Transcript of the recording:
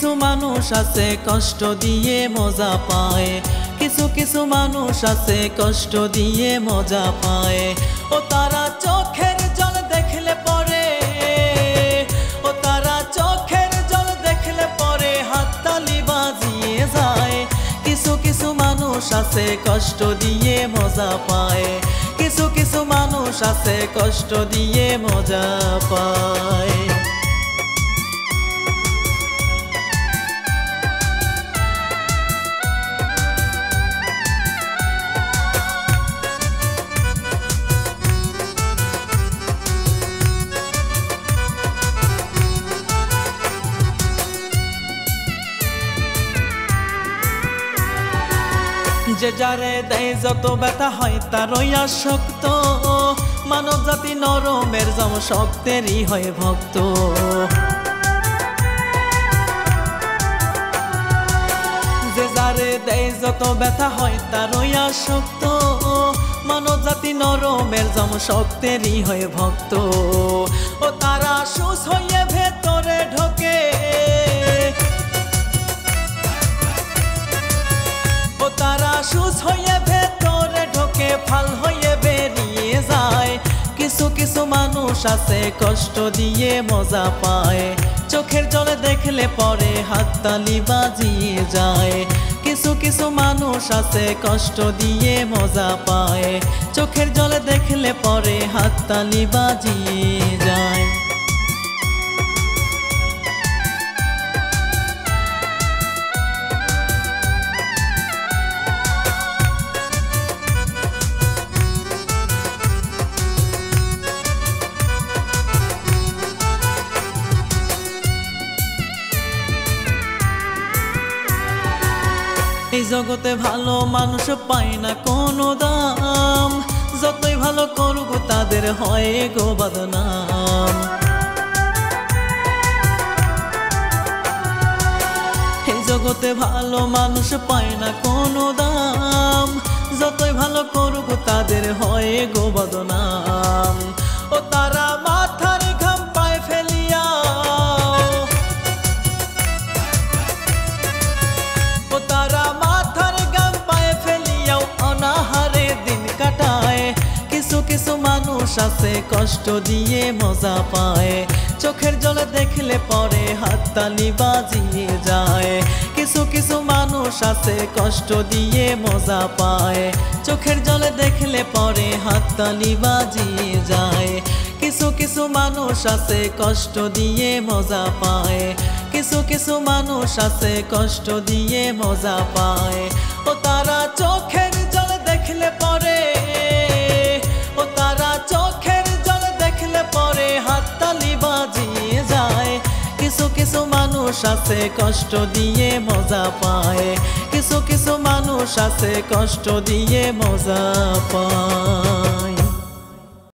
কিছু মানুষ আছে কষ্ট দিয়ে মজা পায়, কিছু কিছু মানুষ আছে কষ্ট দিয়ে মজা পায়। ও তারা চোখের জল দেখলে পরে, ও তারা চোখের জল দেখলে পরে হাততালি বাজিয়ে যায়। কিছু কিছু মানুষ আছে কষ্ট দিয়ে মজা পায়, কিছু কিছু মানুষ আছে কষ্ট দিয়ে মজা পায়। যে যারে দেয় যত ব্যথা হয় তারই আসক্ত, মানব জাতি নরমের জম শক্তেরই হয় ভক্ত। যে যারে দেয় যত ব্যথা হয় তারই আসক্ত, মানব জাতি নরমের জম শক্তেরই হয় ভক্ত। ও তারা সুস হইয়ে ভেতরে ঢোকে, ও তারা সুস হইয়ে ভেতরে ঢোকে, ফাল হইয়ে বেরিয়ে যায়। কিছু কিছু মানুষ আছে কষ্ট দিয়ে মজা পায়, চোখের জলে দেখলে পরে হাততালি বাজিয়ে যায়। কিছু কিছু মানুষ আছে কষ্ট দিয়ে মজা পায়, চোখের জলে দেখলে পরে হাততালি বাজিয়ে যায়। এই জগতে ভালো মানুষ পায় না কোনো দাম, যতই ভালো করুক তাদের হয় গো বদনাম। এই জগতে ভালো মানুষ পায় না কোনো দাম, যতই ভালো করুক তাদের হয় গো বদনাম। ও তারা মাথার ঘাম পায় ফেলিয়া, ও তারা মাথার ঘাম পায় ফেলিয়াও অনাহারে দিন কাটায়। কিছু কিছু মানুষ আছে কষ্ট দিয়ে মজা পায়, চোখের জলে দেখলে পরে হাততালি বাজিয়ে যায়। কিছু কিছু মানুষ আছে কষ্ট দিয়ে মজা পায়, চোখের জলে দেখলে পরে হাততালি বাজিয়ে যায়। কিছু কিছু মানুষ আছে কষ্ট দিয়ে মজা পায়, কিছু কিছু মানুষ আছে কষ্ট দিয়ে মজা পায়। ও তারা চোখের জল দেখলে পরে, ও তারা চোখের জল দেখলে পরে হাততালি বাজিয়ে যায়। কিছু কিছু মানুষ আছে কষ্ট দিয়ে মজা পায়, কিছু কিছু মানুষ আছে কষ্ট দিয়ে মজা পায়।